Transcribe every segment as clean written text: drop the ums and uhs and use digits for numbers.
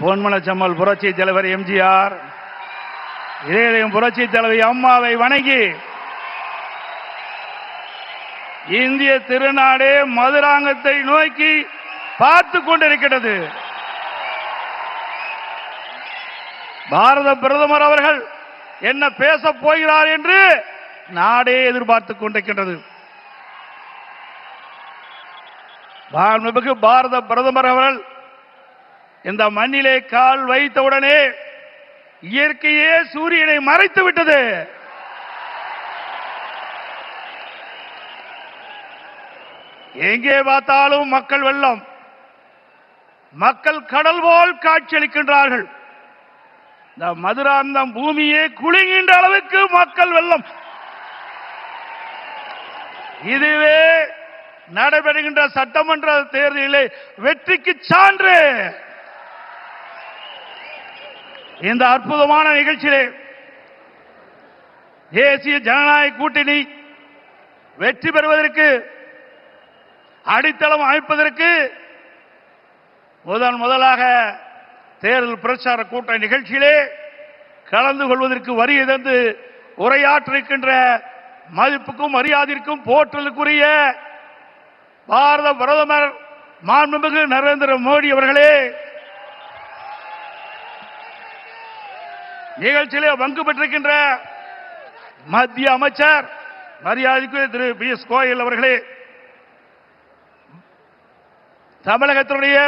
பொன்மனச்சம்மல் புரட்சி தலைவர் எம்ஜிஆர், இதயம் புரட்சி தலைவி அம்மாவை வணங்கி இந்திய திருநாடே மதுராங்கத்தை நோக்கி பார்த்து கொண்டிருக்கிறது. பாரத பிரதமர் அவர்கள் என்ன பேச போகிறார் என்று நாடே எதிர்பார்த்துக் கொண்டிருக்கின்றது. பாரத பிரதமர் அவர்கள் இந்த மண்ணிலே கால் வைத்தவுடனே இயற்கையே சூரியனை மறைத்து விட்டது. எங்கே பார்த்தாலும் மக்கள் வெள்ளம், மக்கள் கடல் போல் காட்சியளிக்கின்றார்கள். இந்த மதுராந்தம் பூமியே குலுங்குகின்ற அளவுக்கு மக்கள் வெள்ளம். இதுவே நடைபெறுகின்ற சட்டமன்ற தேர்தலிலே வெற்றிக்கு சான்று. இந்த அற்புதமான நிகழ்ச்சியிலே தேசிய ஜனநாயக கூட்டணி வெற்றி பெறுவதற்கு அடித்தளம் அமைப்பதற்கு முதலாக தேர்தல் பிரச்சார கூட்ட நிகழ்ச்சியிலே கலந்து கொள்வதற்கு வருகை தந்து உரையாற்றிருக்கின்ற மதிப்புக்கும் மரியாதைக்கும் போற்றலுக்குரிய பாரத பிரதமர் மாண்புமிகு நரேந்திர மோடி அவர்களே, நிகழ்ச்சியிலே பங்கு பெற்றிருக்கின்ற மத்திய அமைச்சர் மரியாதைக்குரிய திரு பியூஷ் கோயல் அவர்களே, தமிழகத்தினுடைய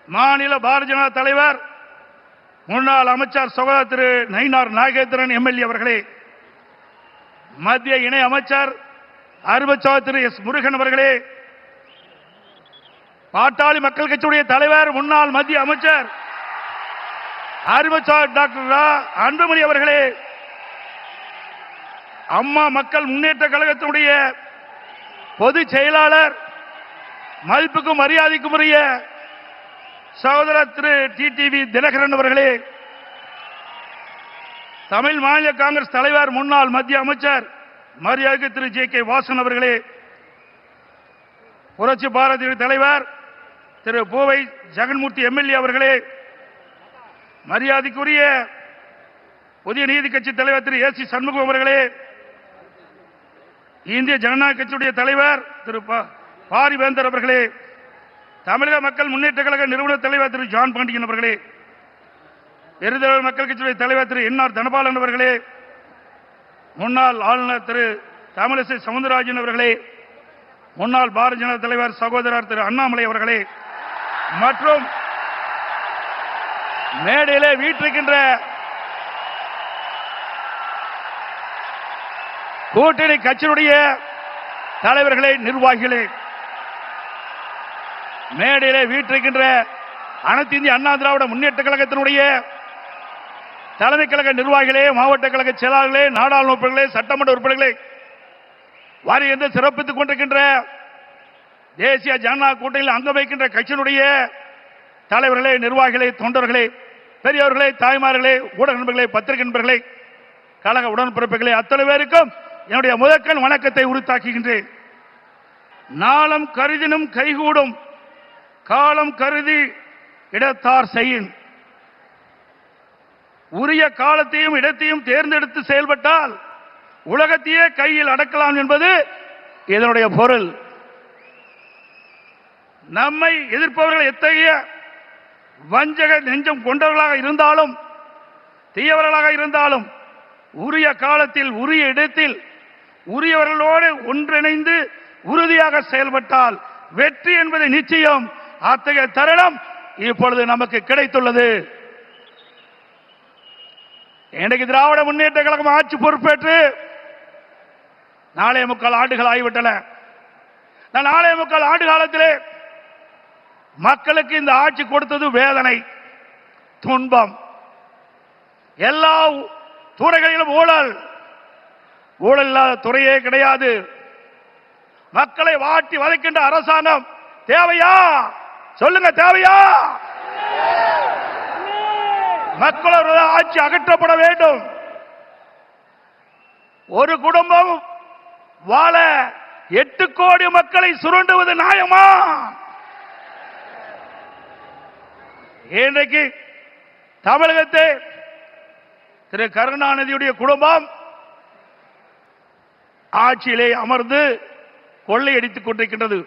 மாநில பாரதிய ஜனதா தலைவர் முன்னாள் அமைச்சர் சகோதரர் திரு நயினார் நாகேந்திரன் எம்எல்ஏ அவர்களே, மத்திய இணை அமைச்சர் அருமைச்சகோதரர் திரு எஸ் முருகன் அவர்களே, பாட்டாளி மக்கள் கட்சியுடைய தலைவர் முன்னாள் மத்திய அமைச்சர் அருமைச்சகோதரர் டாக்டர் அன்புமணி அவர்களே, அம்மா மக்கள் முன்னேற்ற கழகத்தினுடைய பொதுச் செயலாளர் மதிப்புக்கும் மரியாதைக்கும் உரிய சகோதரர் திரு டிடிவி தினகரன் அவர்களே, தமிழ் மாநில காங்கிரஸ் தலைவர் முன்னாள் மத்திய அமைச்சர் மரியாதைக்கு திரு ஜே கே வாசன் அவர்களே, புரட்சி பாரதிய தலைவர் திரு பூவை ஜெகன்மூர்த்தி எம்எல்ஏ அவர்களே, மரியாதைக்குரிய புதிய நீதி கட்சி தலைவர் திரு ஏசி சண்முகம் அவர்களே, இந்திய ஜனநாயக கட்சியுடைய தலைவர் திரு பாரிவேந்தர் அவர்களே, தமிழக மக்கள் முன்னேற்ற கழக நிறுவன தலைவர் திரு ஜான் பாண்டியன் அவர்களே, எருதல் மக்கள் கட்சியுடைய தலைவர் திரு என் ஆர் தனபாலன் அவர்களே, முன்னாள் ஆளுநர் திரு தமிழிசை சவுந்தரராஜன் அவர்களே, முன்னாள் பாரதிய ஜனதா தலைவர் சகோதரர் திரு அண்ணாமலை அவர்களே, மற்றும் மேடையிலே வீற்றிருக்கின்ற கூட்டணி கட்சியினுடைய தலைவர்களே, நிர்வாகிகளே, மேடையிலே வீற்றிருக்கின்ற அனைத்து இந்திய அண்ணா திராவிட முன்னேற்ற கழகத்தினுடைய தலைமை கழக நிர்வாகிகளே, மாவட்ட கழக செயலாளர்களே, நாடாளுமன்ற உறுப்பினர்களே, சட்டமன்ற உறுப்பினர்களே, வாரி என்று சிறப்பித்துக் கொண்டிருக்கின்ற தேசிய ஜனநாயக கூட்டணியில் அங்கம் வைக்கின்ற கட்சியினுடைய தலைவர்களே, நிர்வாகிகளே, தொண்டர்களே, பெரியவர்களே, தாய்மார்களே, ஊடக நண்பர்களே, பத்திரிகை நண்பர்களே, கழக உடன்பிறப்புகளே, அத்தனை பேருக்கும் என்னுடைய முதற்கண் வணக்கத்தை உரித்தாக்குகின்றேன். நாளம் கருதினும் கைகூடும், காலம் கருதி இடத்தார் செய்யின். உரிய காலத்தையும் இடத்தையும் தேர்ந்தெடுத்து செயல்பட்டால் உலகத்தையே கையில் அடக்கலாம் என்பது இதனுடைய பொருள். நம்மை எதிர்ப்பவர்கள் எத்தகைய வஞ்சக நெஞ்சம் கொண்டவர்களாக இருந்தாலும், தீயவர்களாக இருந்தாலும், உரிய காலத்தில் உரிய இடத்தில் உரியவர்களோடு ஒன்றிணைந்து உறுதியாக செயல்பட்டால் வெற்றி என்பது நிச்சயம். அத்தகைய தருணம் இப்பொழுது நமக்கு கிடைத்துள்ளது. இன்றைக்கு திராவிட முன்னேற்ற கழகம் ஆட்சி பொறுப்பேற்று 4.25 ஆண்டுகள் ஆகிவிட்டன. 4.25 ஆண்டு காலத்திலே மக்களுக்கு இந்த ஆட்சி கொடுத்தது வேதனை, துன்பம். எல்லா துறைகளிலும் ஊழல், ஊழல் இல்லாத துறையே கிடையாது. மக்களை வாட்டி வதைக்கின்ற அரசாங்கம் தேவையா? சொல்லுங்க, தேவையா? மக்களோட ஆட்சி அகற்றப்பட வேண்டும். ஒரு குடும்பம் வாழ 8 கோடி மக்களை சுரண்டுவது நியாயமா? இன்றைக்கு தமிழகத்தை திரு கருணாநிதியுடைய குடும்பம் ஆட்சியிலே அமர்ந்து கொள்ளையடித்துக் கொண்டிருக்கின்றது.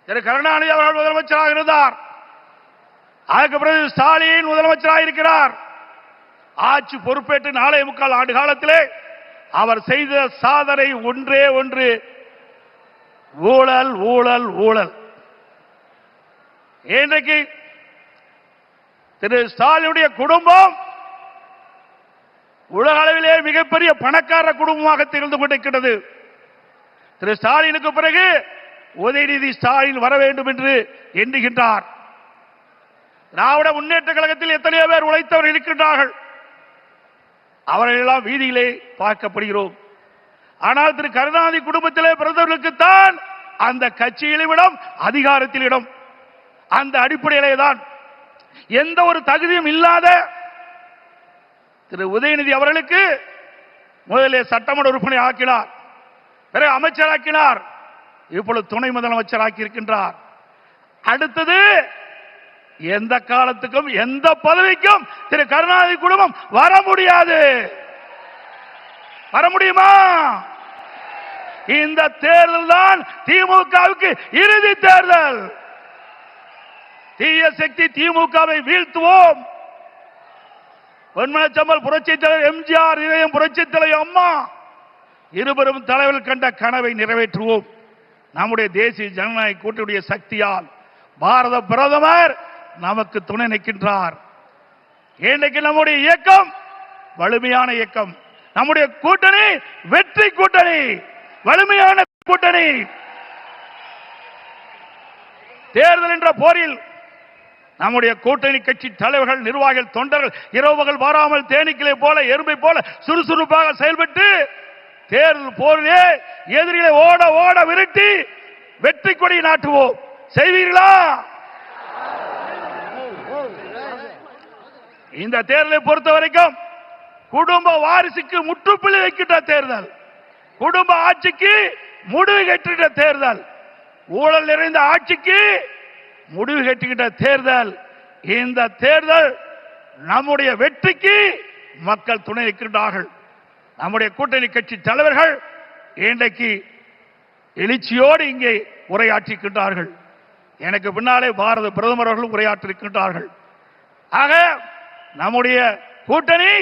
திரு கருணாநிதி அவர்கள் முதலமைச்சராக இருந்தார். அதற்கு பிறகு ஸ்டாலின் முதலமைச்சராக இருக்கிறார். ஆட்சி பொறுப்பேற்று 4.25 ஆண்டு காலத்திலே அவர் செய்த சாதனை ஒன்றே ஒன்று, ஊழல் ஊழல் ஊழல். இன்றைக்கு திரு ஸ்டாலினுடைய குடும்பம் உலக அளவிலே மிகப்பெரிய பணக்கார குடும்பமாக திகழ்ந்து கொண்டிருக்கிறது. திரு ஸ்டாலினுக்கு பிறகு உதயநிதி ஸ்டாலின் வர வேண்டும் என்று எண்ணுகின்றார். திராவிட முன்னேற்ற கழகத்தில் எத்தனையோ பேர் உழைத்தவர்கள் இருக்கின்றார்கள். அவர்களெல்லாம் வீதியிலே பார்க்கப்படுகிறோம். ஆனால் திரு கருணாநிதி குடும்பத்திலே பிறந்தவர்களுக்குத்தான் அந்த கட்சியிலும் இடம், அதிகாரத்தில் இடம். அந்த அடிப்படையிலே தான் எந்த ஒரு தகுதியும் இல்லாத திரு உதயநிதி அவர்களுக்கு முதலில் சட்டமன்ற உறுப்பினர் ஆக்கினார், பிறகு அமைச்சராக்கினார், இப்பொழுது துணை முதலமைச்சர் ஆக்கி இருக்கின்றார். அடுத்தது எந்த காலத்துக்கும் எந்த பதவிக்கும் திரு கருணாநிதி குடும்பம் வர முடியாது. வர முடியுமா? இந்த தேர்தல் தான் திமுகவுக்கு இறுதி தேர்தல். தீய சக்தி திமுகவை வீழ்த்துவோம். பொன்மனச்சம்பல் புரட்சி தலைவர் எம்ஜிஆர், இதயம் புரட்சி தலைவர் அம்மா இருவரும் தலைவர்கள் கண்ட கனவை நிறைவேற்றுவோம். நம்முடைய தேசிய ஜனநாயக கூட்டணியுடைய சக்தியால் பாரத பிரதமர் நமக்கு துணை நிற்கின்றார். இன்றைக்கு நம்முடைய இயக்கம் வலிமையான இயக்கம். நம்முடைய கூட்டணி வெற்றி கூட்டணி, வலிமையான கூட்டணி. தேர்தல் என்ற போரில் நம்முடைய கூட்டணி கட்சி தலைவர்கள், நிர்வாகிகள், தொண்டர்கள் இரவு பகல் வாராமல் தேனீக்களை போல, எறும்பை போல சுறுசுறுப்பாக செயல்பட்டு தேர்தல் போரிலே எதிரிகளை ஓட ஓட விரட்டி வெற்றி கொடி நாட்டுவோம். செய்வீர்களா? இந்த தேர்தலை பொறுத்த வரைக்கும் குடும்ப வாரிசுக்கு முற்றுப்புள்ளி வைக்கின்ற தேர்தல், குடும்ப ஆட்சிக்கு முடிவு கட்டுகின்ற தேர்தல், ஊழல் நிறைந்த ஆட்சிக்கு முடிவு கட்டுகின்ற தேர்தல். இந்த தேர்தல் நம்முடைய வெற்றிக்கு மக்கள் துணை இருக்கின்றார்கள். நம்முடைய கூட்டணி கட்சி தலைவர்கள் இன்றைக்கு எழுச்சியோடு இங்கே உரையாற்றிருக்கின்றார்கள். எனக்கு பின்னாலே பாரத பிரதமர் அவர்கள் உரையாற்றிருக்கின்றார்கள். ஆக நம்முடைய கூட்டணி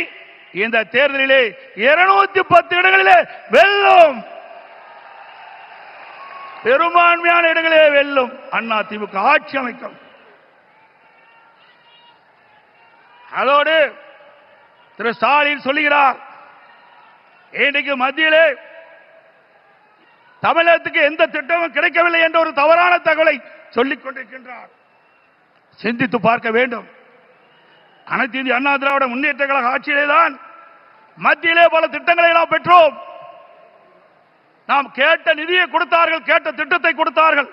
இந்த தேர்தலிலே 210 இடங்களிலே வெல்லும், பெரும்பான்மையான இடங்களே வெல்லும். அண்ணா திமுக ஆட்சி அமைக்கும். அதோடு திரு ஸ்டாலின் சொல்லுகிறார், இன்றைக்கு மத்தியிலே தமிழகத்துக்கு எந்த திட்டமும் கிடைக்கவில்லை என்ற ஒரு தவறான தகவலை சொல்லிக் கொண்டிருக்கின்றார். சிந்தித்து பார்க்க வேண்டும். அனைத்து இந்திய அண்ணா திராவிட முன்னேற்ற கழக ஆட்சியிலே தான் மத்தியிலே பல திட்டங்களை நாம் பெற்றோம். நாம் கேட்ட நிதியை கொடுத்தார்கள், கேட்ட திட்டத்தை கொடுத்தார்கள்.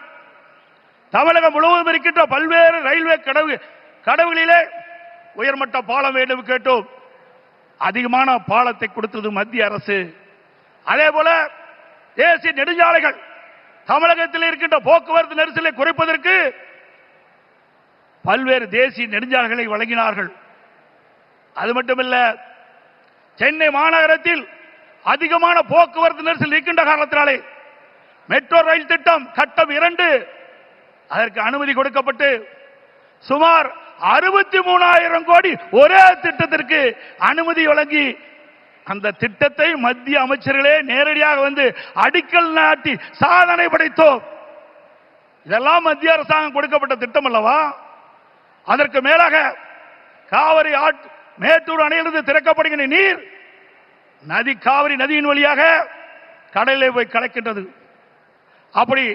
தமிழகம் முழுவதும் இருக்கின்ற பல்வேறு ரயில்வே கடவுகளிலே உயர்மட்ட பாலம் வேண்டும் கேட்டோம். அதிகமான பாலத்தை கொடுத்தது மத்திய அரசு. அதே போல தேசிய நெடுஞ்சாலைகள், தமிழகத்தில் இருக்கின்ற போக்குவரத்து நெரிசலை குறைப்பதற்கு பல்வேறு தேசிய நெடுஞ்சாலைகளை வழங்கினார்கள். அது மட்டுமல்ல, சென்னை மாநகரத்தில் அதிகமான போக்குவரத்து நெரிசல் இருக்கின்ற காரணத்தினாலே மெட்ரோ ரயில் திட்டம் கட்டம் 2 அதற்கு அனுமதி கொடுக்கப்பட்டு சுமார் 63,000 கோடி ஒரே திட்டத்திற்கு அனுமதி வழங்கி அந்த திட்டத்தை மத்திய அமைச்சர்களே நேரடியாக வந்து அடிக்கல் நாட்டி சாதனை படைத்தோம். இதெல்லாம் மத்திய அரசாங்கம் கொடுக்கப்பட்ட திட்டம் அல்லவா? அதற்கு மேலாக காவிரி மேட்டூர் அணையிலிருந்து திறக்கப்படுகின்ற நீர் காவிரி நதியின் வழியாக கடலிலே போய் கலக்கின்றது. அப்படி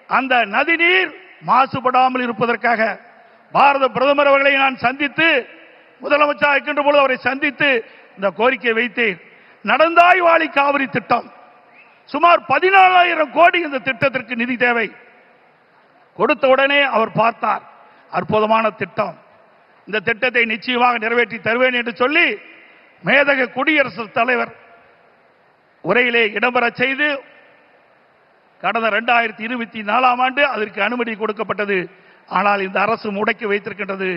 அந்த நதி நீர் மாசுபடாமல் இருப்பதற்காக பாரத பிரதமர் அவர்களை நான் சந்தித்து, முதலமைச்சர் இருக்கின்ற பொழுது அவரை சந்தித்து இந்த கோரிக்கை வைத்தேன். நடந்தாய் வாழி காவிரி திட்டம் சுமார் 14,000 கோடி இந்த திட்டத்திற்கு நிதி தேவை. கொடுத்த உடனே அவர் பார்த்தார், அற்புதமான திட்டம், இந்த திட்டத்தை நிச்சயமாக நிறைவேற்றி தருவேன் என்று சொல்லி மேதக குடியரசுத் தலைவர் உரையிலே இடம்பெற செய்து கடந்த 2024 ஆண்டு அதற்கு அனுமதி கொடுக்கப்பட்டது. ஆனால் இந்த அரசு முடக்கி வைத்திருக்கின்றது.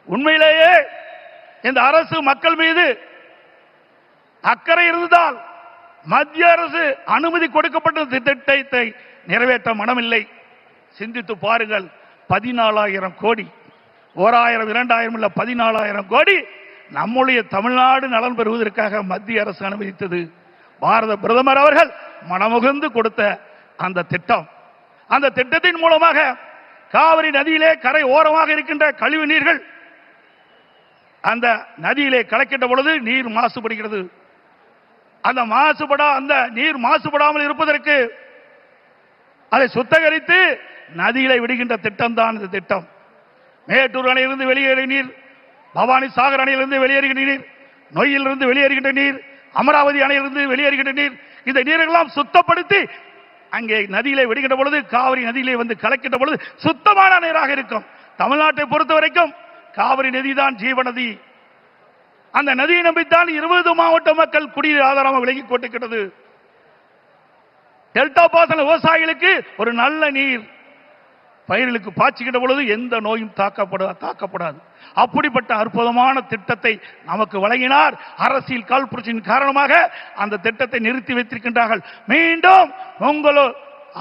உண்மையிலேயே இந்த அரசு மக்கள் மீது அக்கறை இருந்தால் மத்திய அரசு அனுமதி கொடுக்கப்பட்ட திட்டத்தை நிறைவேற்ற மனமில்லை. சிந்தித்து பாருங்கள். 14,000 கோடி, 1000 2000 இல்ல 14,000 கோடி நம்முடைய தமிழ்நாடு நலன் பெறுவதற்காக மத்திய அரசு அனுமதித்தது. பாரத பிரதமர் அவர்கள் மனமுகந்து கொடுத்த அந்த திட்டம், அந்த திட்டத்தின் மூலமாக காவிரி நதியிலே கரை ஓரமாக இருக்கின்ற கழிவு நீர்கள் அந்த நதியிலே கலக்கின்ற பொழுது நீர் மாசுபடுகிறது. அந்த நீர் மாசுபடாமல் இருப்பதற்கு அதை சுத்தகரித்து நதியிலே விடுகின்ற திட்டம் தான் இந்த திட்டம். மேட்டூர் அணையிலிருந்து வெளியேறிய நீர், பவானி சாகர் அணையிலிருந்து வெளியேறுகின்ற நீர், நொய்யிலிருந்து வெளியேறுகின்ற நீர், அமராவதி அணையிலிருந்து வெளியேறுகின்ற நீர், இந்த நீரெல்லாம் சுத்தப்படுத்தி அங்கே நதியிலே விடுகின்ற பொழுது காவிரி நதியிலே வந்து கலக்கின்ற பொழுது சுத்தமான நீராக இருக்கும். தமிழ்நாட்டை பொறுத்த வரைக்கும் காவிரி நதி தான் ஜீவநதி. அந்த நதியை நம்பித்தான் 20 மாவட்ட மக்கள் குடிநீர் ஆதாரமாக விலகி கொண்டிருக்கிறது. டெல்டா பாசன விவசாயிகளுக்கு ஒரு நல்ல நீர் பயிர்களுக்கு பாய்ச்சுகின்ற பொழுது எந்த நோயும் தாக்கப்படாது. அப்படிப்பட்ட அற்புதமான திட்டத்தை நமக்கு வழங்கினார். அரசியல் காழ்ப்புணர்ச்சியின் காரணமாக அந்த திட்டத்தை நிறுத்தி வைத்திருக்கின்றார்கள். மீண்டும் உங்களோ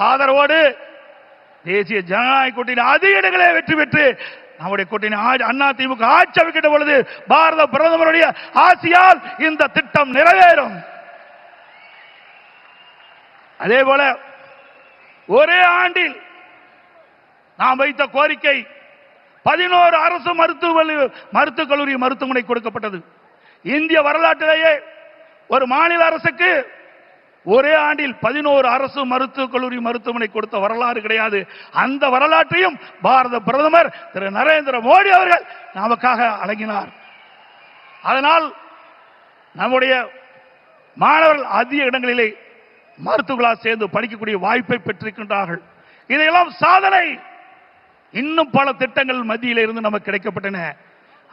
ஆதரவோடு தேசிய ஜனநாயக கூட்டணி அதிக இடங்களே வெற்றி பெற்று நம்முடைய கூட்டணி அதிமுக ஆட்சி அமைக்கின்ற பொழுது பாரத பிரதமருடைய ஆசியால் இந்த திட்டம் நிறைவேறும். அதே போல ஒரே ஆண்டில் நாம் வைத்த கோரிக்கை 11 அரசு மருத்துவக் கல்லூரி மருத்துவமனை கொடுக்கப்பட்டது. இந்திய வரலாற்றிலேயே ஒரு மாநில அரசுக்கு ஒரே ஆண்டில் 11 அரசு மருத்துவக் கல்லூரி மருத்துவமனை கொடுத்த வரலாறு கிடையாது. அந்த வரலாற்றையும் பாரத பிரதமர் திரு நரேந்திர மோடி அவர்கள் நமக்காக வழங்கினார். அதனால் நம்முடைய மாணவர்கள் அதிக இடங்களிலே மருத்துவர்களாக சேர்ந்து படிக்கக்கூடிய வாய்ப்பை பெற்றிருக்கின்றார்கள். இதையெல்லாம் சாதனை. இன்னும் பல திட்டங்கள் மத்தியில் இருந்து நமக்கு கிடைக்கப்பட்டன.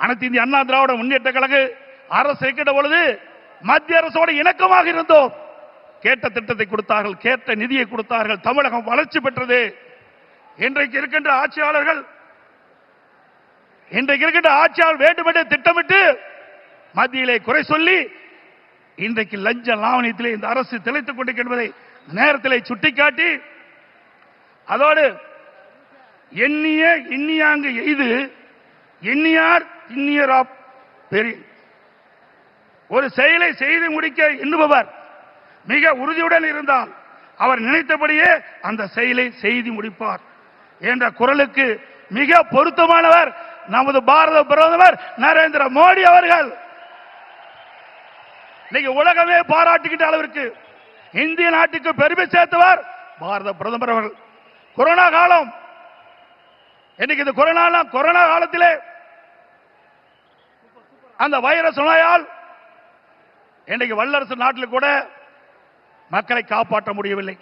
அனைத்து இந்திய அண்ணா திராவிட முன்னேற்ற கழக அரசு இருக்கின்ற பொழுது மத்திய அரசோடு இணக்கமாக இருந்தோம். கேட்ட திட்டத்தை கொடுத்தார்கள், கேட்ட நிதியை கொடுத்தார்கள். தமிழகம் வளர்ச்சி பெற்றது. இன்றைக்கு இருக்கின்ற ஆட்சியாளர்கள் வேண்டுமென்றே திட்டமிட்டு மத்தியிலே குறை சொல்லி இன்றைக்கு லஞ்ச லாவணியத்திலே இந்த அரசு திளைத்துக் கொண்டிருக்கின்றதை நேரத்திலே சுட்டிக்காட்டி அதோடு எண்ணிய இன்னியாங்கு எய்து எண்ணியார் இன்னியராப் பெரிய ஒரு செயலை செய்து முடிக்க எண்ணுபவர் மிக உறுதியுடன் இருந்தால் அவர் நினைத்தபடியே அந்த செயலை செய்து முடிப்பார் என்ற குரலுக்கு மிக பொருத்தமானவர் நமது பாரத பிரதமர் நரேந்திர மோடி அவர்கள். இன்னைக்கு உலகமே பாராட்டுகின்ற அளவிற்கு இந்திய நாட்டுக்கு பெருமை சேர்த்தவர் பாரத பிரதமர் அவர்கள். கொரோனா காலம், இன்னைக்கு இந்த கொரோனா காலத்திலே அந்த வைரஸ் நோயால் இன்றைக்கு வல்லரசு நாட்டில் கூட மக்களை காப்பாற்ற முடியவில்லை.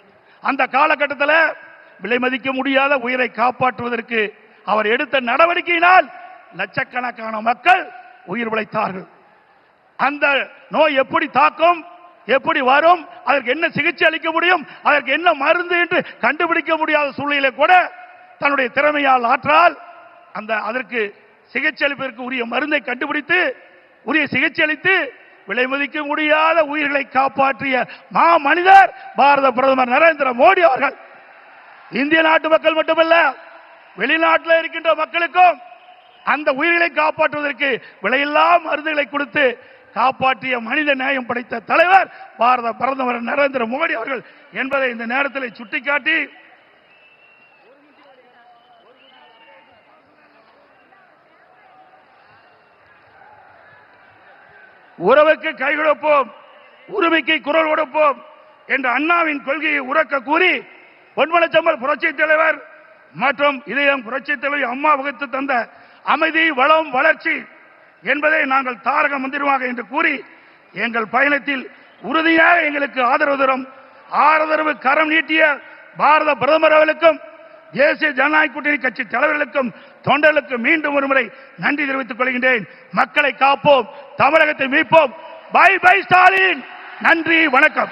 அந்த காலகட்டத்தில் விலை மதிக்க முடியாத உயிரை காப்பாற்றுவதற்கு அவர் எடுத்த நடவடிக்கையினால் லட்சக்கணக்கான மக்கள் உயிர் பிழைத்தார்கள். அந்த நோய் எப்படி தாக்கும், எப்படி வரும், அதற்கு என்ன சிகிச்சை அளிக்க முடியும், அதற்கு என்ன மருந்து என்று கண்டுபிடிக்க முடியாத சூழ்நிலை கூட தன்னுடைய திறமையால் ஆற்றால் அதற்கு சிகிச்சை அளிப்பதற்கு உரிய மருந்தை கண்டுபிடித்து உரிய சிகிச்சை அளித்து விலை மதிக்க முடியாத உயிர்களை காப்பாற்றிய மா மனிதர் பாரத பிரதமர் நரேந்திர மோடி அவர்கள். இந்திய நாட்டு மக்கள் மட்டுமல்ல, வெளிநாட்டில் இருக்கின்ற மக்களுக்கும் அந்த உயிர்களை காப்பாற்றுவதற்கு விலையில்லா மருந்துகளை கொடுத்து காப்பாற்றிய மனித நேயம் படைத்த தலைவர் பாரத பிரதமர் நரேந்திர மோடி அவர்கள் என்பதை இந்த நேரத்தில் சுட்டிக்காட்டி உறவுக்கு கை கொடுப்போம், உரிமைக்கு குரல் கொடுப்போம் என்ற அண்ணாவின் கொள்கையை உறக்க கூறி பொன்மனச்செம்மல் புரட்சி தலைவர் மற்றும் இதயம் புரட்சி தலைவர் அம்மா வகுத்து தந்த அமைதி, வளம், வளர்ச்சி என்பதை நாங்கள் தாரக மந்திரமாக என்று கூறி எங்கள் பயணத்தில் உறுதியாக எங்களுக்கு ஆதரவு கரம் நீட்டிய பாரத பிரதமர் அவர்களுக்கும் தேசிய ஜனநாயக கூட்டணி கட்சி தலைவர்களுக்கும் தொண்டர்களுக்கும் மீண்டும் ஒருமுறை நன்றி தெரிவித்துக் கொள்கின்றேன். மக்களை காப்போம், தமிழகத்தை மீட்போம். By by Stalin. நன்றி, வணக்கம்.